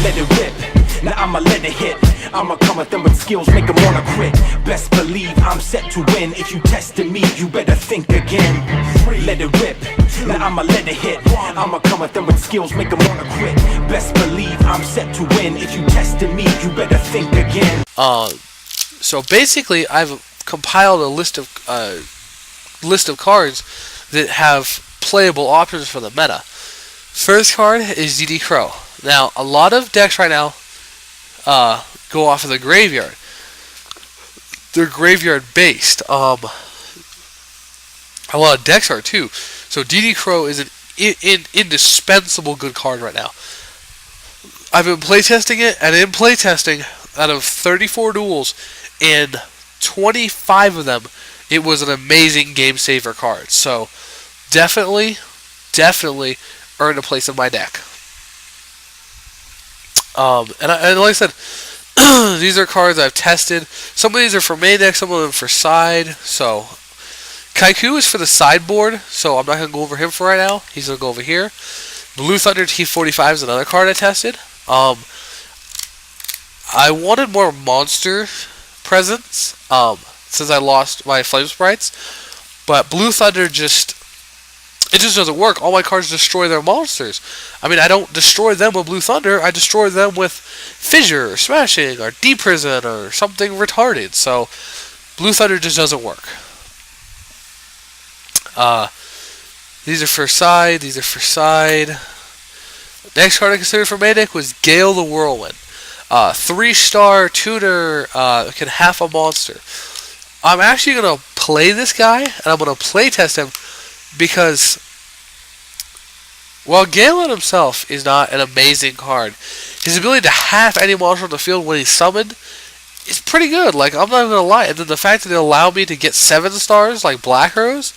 let it rip. Now I'ma let it hit. I'ma come at them with skills, make them wanna quit. Best believe I'm set to win. If you tested me, you better think again. Let it rip. Now I'ma let it hit. I'ma come at them with skills, make them wanna quit. Best believe I'm set to win. If you tested me, you better think again. So basically, I've compiled a list of cards that have playable options for the meta. First card is DD Crow. Now, a lot of decks right now go off of the graveyard. They're graveyard based. A lot of decks are too. So DD Crow is an indispensable good card right now. I've been playtesting it, and in playtesting, out of 34 duels, in 25 of them, it was an amazing game saver card. So definitely earned a place in my deck. And like I said, these are cards I've tested. Some of these are for main deck, some of them for side. So Kaiku is for the sideboard, so I'm not going to go over him for right now. He's going to go over here. Blue Thunder T45 is another card I tested. I wanted more monster presence since I lost my Flame Sprites, but Blue Thunder just doesn't work. All my cards destroy their monsters. I mean, I don't destroy them with Blue Thunder. I destroy them with Fissure, or Smashing, or Deep Prison, or something retarded. So Blue Thunder just doesn't work. These are for side. These are for side. Next card I considered for main deck was Gale the Whirlwind. 3-star tutor, can half a monster. I'm actually going to play this guy, and I'm going to play test him because, while Galen himself is not an amazing card, his ability to half any monster on the field when he's summoned is pretty good. Like, I'm not going to lie. And then the fact that it allowed me to get 7 stars like Black Rose,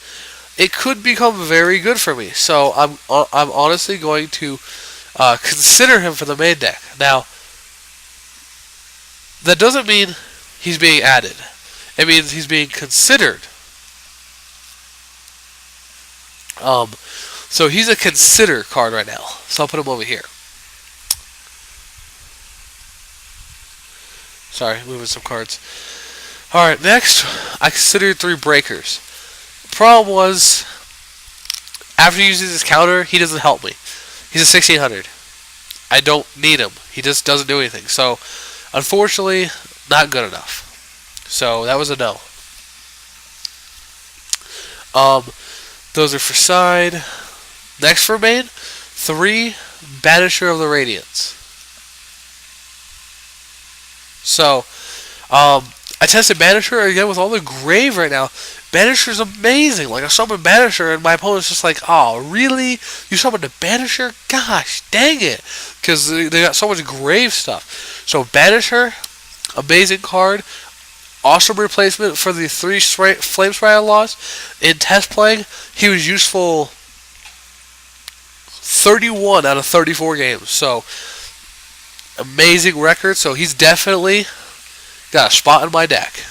it could become very good for me. So I'm honestly going to consider him for the main deck. Now, that doesn't mean he's being added. It means he's being considered. So he's a consider card right now. So I'll put him over here. Sorry, moving some cards. Alright, next, I considered 3 breakers. The problem was, after using this counter, he doesn't help me. He's a 1600. I don't need him. He just doesn't do anything. So, unfortunately, not good enough. So, that was a no. Those are for side. Next for main, 3 Banisher of the Radiance. So, I tested Banisher again with all the grave right now. Banisher's amazing. Like, I summoned Banisher and my opponent's just like, oh, really? You summoned a Banisher? Gosh, dang it. Because they got so much grave stuff. So, Banisher, amazing card. Awesome replacement for the 3 Flame Sprite I lost. In test playing, he was useful 31 out of 34 games. So, amazing record. So, he's definitely got a spot in my deck.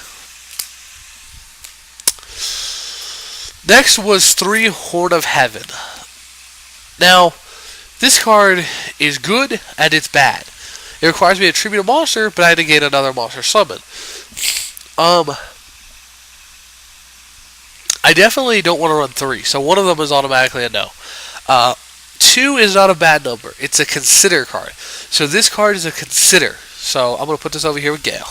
Next was 3 Horn of Heaven. Now, this card is good and it's bad. It requires me to tribute a monster, but I negate another monster summon. I definitely don't want to run 3, so one of them is automatically a no. 2 is not a bad number. It's a consider card. So this card is a consider. So I'm going to put this over here with Gale.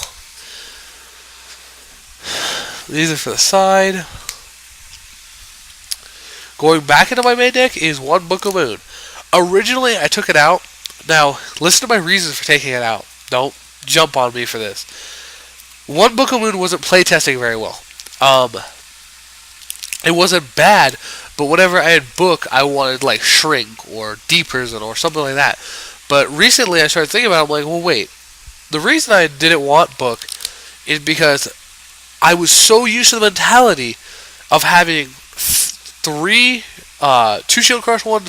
These are for the side. Going back into my main deck is 1 Book of Moon. Originally, I took it out. Now, listen to my reasons for taking it out. Don't jump on me for this. 1 Book of Moon wasn't playtesting very well. It wasn't bad, but whenever I had Book, I wanted like Shrink or Deep Prison or something like that. But recently, I started thinking about it. I'm like, well, wait. The reason I didn't want Book is because I was so used to the mentality of having 2 Shield Crush, 1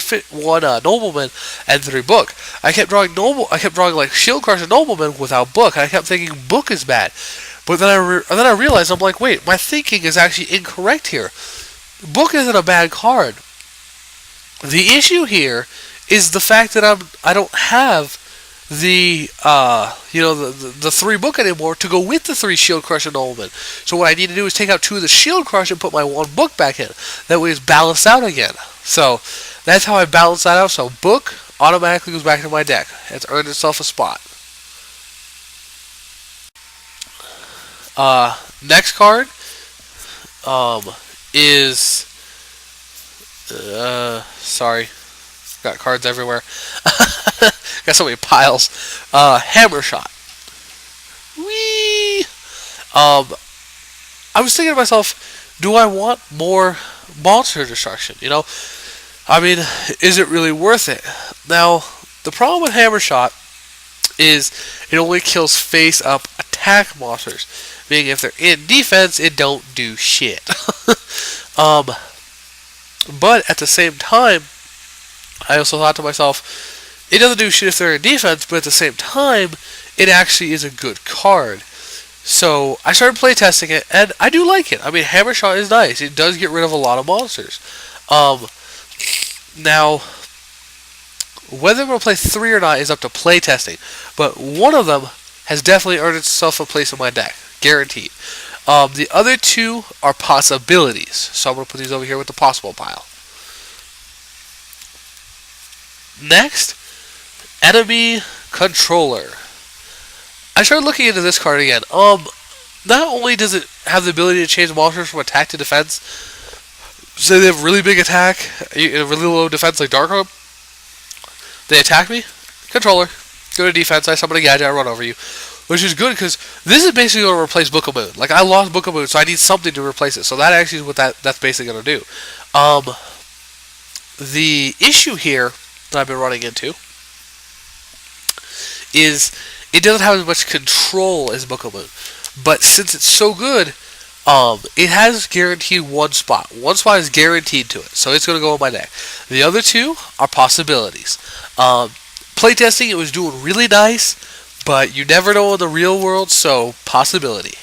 Nobleman, and 3 Book. I kept drawing like Shield Crush and Nobleman without Book, and I kept thinking Book is bad. But then I realized, I'm like, wait, my thinking is actually incorrect here. Book isn't a bad card. The issue here is the fact that I don't have the the 3 book anymore to go with the 3 Shield Crush Annulment. So what I need to do is take out 2 of the Shield Crush and put my 1 book back in. That way it's balanced out again. So that's how I balance that out. So book automatically goes back to my deck. It's earned itself a spot. Next card is sorry, got cards everywhere. Got so many piles. Hammer Shot. Whee! I was thinking to myself, do I want more monster destruction? You know, I mean, is it really worth it? Now, the problem with Hammer Shot is it only kills face-up attack monsters, meaning if they're in defense, it don't do shit. But at the same time, I also thought to myself, it doesn't do shit if they're in defense, but at the same time, it actually is a good card. So I started playtesting it, and I do like it. I mean, Hammer Shot is nice. It does get rid of a lot of monsters. Now, whether we'll play 3 or not is up to playtesting, but one of them has definitely earned itself a place in my deck, guaranteed. The other 2 are possibilities, so I'm going to put these over here with the possible pile. Next, Enemy Controller. I started looking into this card again. Not only does it have the ability to change monsters from attack to defense, say they have really big attack, really low defense like Darkrobe, they attack me, controller, go to defense, I summon a gadget, I run over you. Which is good because this is basically going to replace Book of Moon. Like, I lost Book of Moon, so I need something to replace it. So that actually is what that's basically going to do. The issue here that I've been running into is it doesn't have as much control as Book of Moon. But since it's so good, it has guaranteed 1 spot. 1 spot is guaranteed to it, so it's going to go in my deck. The other 2 are possibilities. Playtesting, it was doing really nice, but you never know in the real world, so possibility.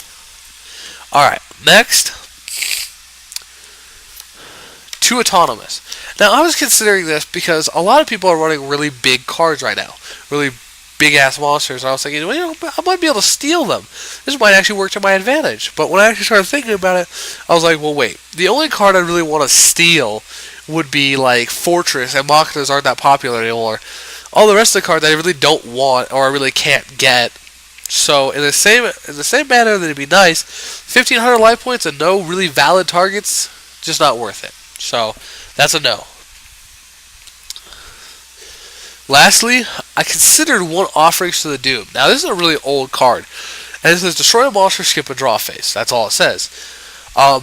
Alright, next, 2 Autonomous. Now, I was considering this because a lot of people are running really big cards right now. Really big-ass monsters. And I was thinking, well, you know, I might be able to steal them. This might actually work to my advantage. But when I actually started thinking about it, I was like, well, wait. The only card I really want to steal would be, like, Fortress, and Machinas aren't that popular anymore. All the rest of the cards I really don't want or I really can't get. So in the same manner that it'd be nice, 1,500 life points and no really valid targets, just not worth it. So that's a no. Lastly, I considered 1 Offerings to the Doom. Now this is a really old card, and it says destroy a monster, skip a draw phase. That's all it says. I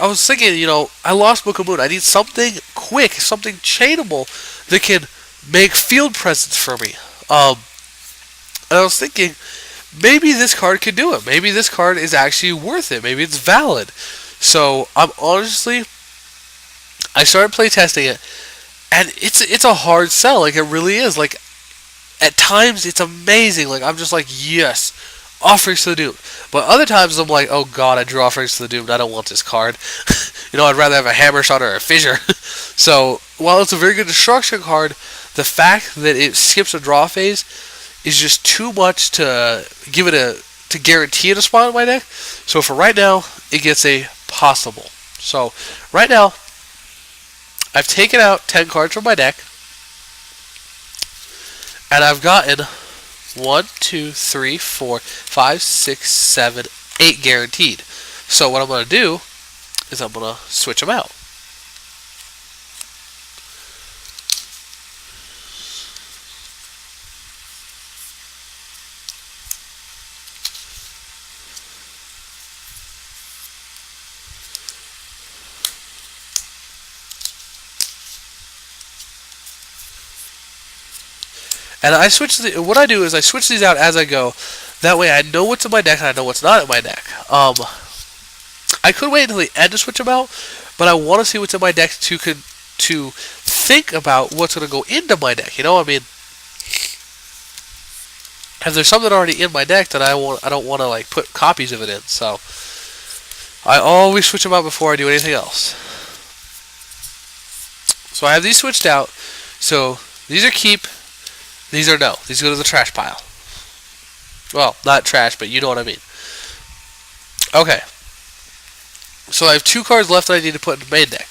was thinking, you know, I lost Book of Moon. I need something quick, something chainable that can make field presence for me. And I was thinking, maybe this card could do it. Maybe this card is actually worth it. Maybe it's valid. So I started playtesting it, and it's a hard sell. Like, it really is. Like, at times it's amazing. Like, I'm just like, yes, Offerings to the Doom. But other times I'm like, oh god, I drew Offerings to the Doom. I don't want this card. You know, I'd rather have a Hammer Shot or a Fissure. So while it's a very good destruction card, the fact that it skips a draw phase is just too much to give it to guarantee it a spot in my deck. So for right now, it gets a possible. So right now, I've taken out 10 cards from my deck, and I've gotten 1, 2, 3, 4, 5, 6, 7, 8 guaranteed. So what I'm going to do is I'm going to switch them out. And what I do is I switch these out as I go. That way I know what's in my deck and I know what's not in my deck. I could wait until the end to switch them out, but I want to see what's in my deck to think about what's going to go into my deck. You know, I mean, if there's something already in my deck that I don't want to like put copies of it in. So I always switch them out before I do anything else. So I have these switched out. So these are keep. These are no. These go to the trash pile. Well, not trash, but you know what I mean. Okay. So I have 2 cards left that I need to put in the main deck.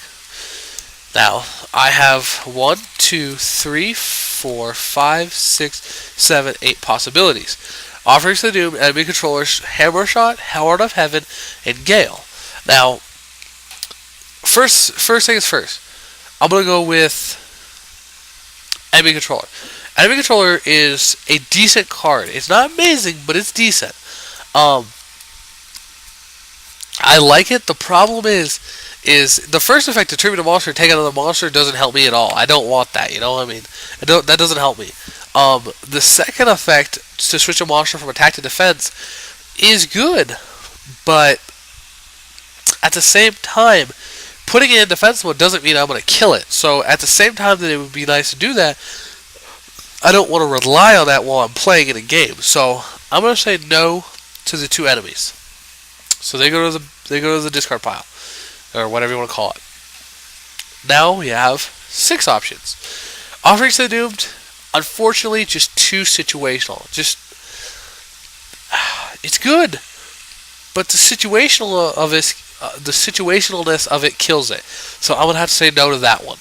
Now, I have 1, 2, 3, 4, 5, 6, 7, 8 possibilities. Offerings to the Doom, enemy controllers, Hammer Shot, Howard of Heaven, and Gale. Now, first thing is first. I'm going to go with enemy controller. Enemy controller is a decent card. It's not amazing, but it's decent. I like it. The problem is the first effect to tribute a monster, take another monster, doesn't help me at all. I don't want that. You know what I mean? That doesn't help me. The second effect to switch a monster from attack to defense is good, but at the same time, putting it in defense mode doesn't mean I'm going to kill it. So at the same time that it would be nice to do that, I don't want to rely on that while I'm playing in a game. So I'm going to say no to the 2 enemies. So they go to the discard pile, or whatever you want to call it. Now we have 6 options. Offerings to the Doomed, unfortunately, just too situational. It's good, but the situationalness of it kills it. So I'm gonna have to say no to that one.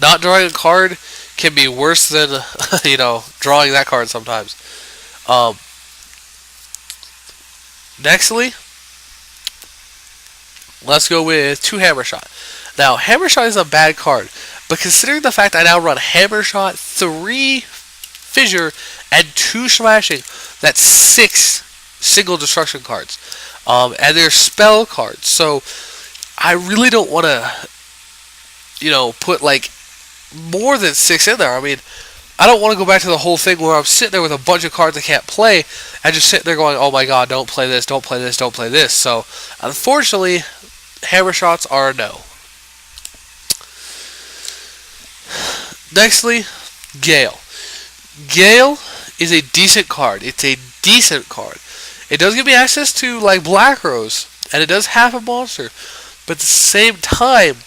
Not drawing a card can be worse than drawing that card sometimes. Nextly, let's go with 2 Hammer Shot. Now, Hammer Shot is a bad card, but considering the fact I now run Hammer Shot, 3 Fissure, and 2 Smashing, that's 6 single destruction cards. And they're spell cards, so I really don't want to, put like more than 6 in there. I mean, I don't want to go back to the whole thing where I'm sitting there with a bunch of cards I can't play and just sitting there going, oh my god, don't play this, don't play this, don't play this. So, unfortunately, Hammer Shots are a no. Nextly, Gale. Gale is a decent card. It's a decent card. It does give me access to, like, Black Rose, and it does half a monster. But at the same time,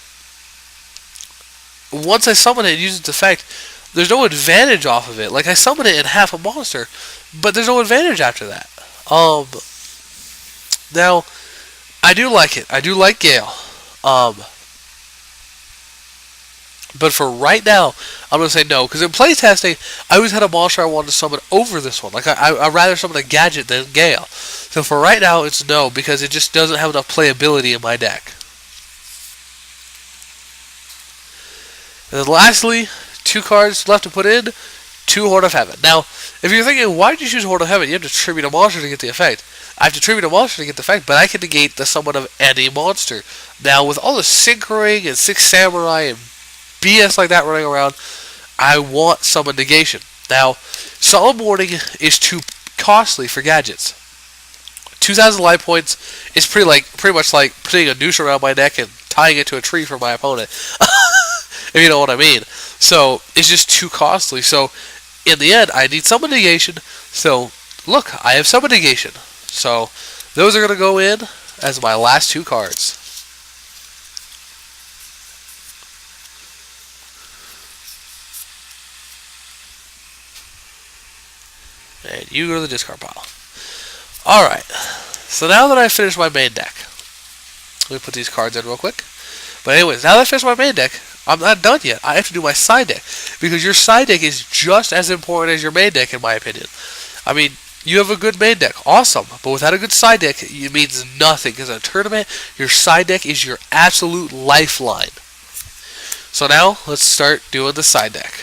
once I summon it and use its effect, there's no advantage off of it. Like, I summon it in half a monster, but there's no advantage after that. Now, I do like it. I do like Gale. But for right now, I'm going to say no. Because in playtesting, I always had a monster I wanted to summon over this one. Like, I'd rather summon a Gadget than Gale. So for right now, it's no. Because it just doesn't have enough playability in my deck. And then lastly, 2 cards left to put in. 2 Horn of Heaven. Now, if you're thinking, why did you choose Horn of Heaven? You have to tribute a monster to get the effect. I have to tribute a monster to get the effect, but I can negate the summon of any monster. Now, with all the Synchroing and 6 Samurai and BS like that running around, I want summon negation. Now, Solemn Warning is too costly for gadgets. 2,000 life points is pretty much like putting a noose around my neck and tying it to a tree for my opponent. If you know what I mean. So, it's just too costly. So, in the end, I need summon negation. So, look, I have summon negation. So, those are going to go in as my last 2 cards. And you go to the discard pile. Alright. So now that I've finished my main deck, let me put these cards in real quick. But anyways, now that I've finished my main deck, I'm not done yet. I have to do my side deck. Because your side deck is just as important as your main deck, in my opinion. I mean, you have a good main deck. Awesome. But without a good side deck, it means nothing. Because in a tournament, your side deck is your absolute lifeline. So now, let's start doing the side deck.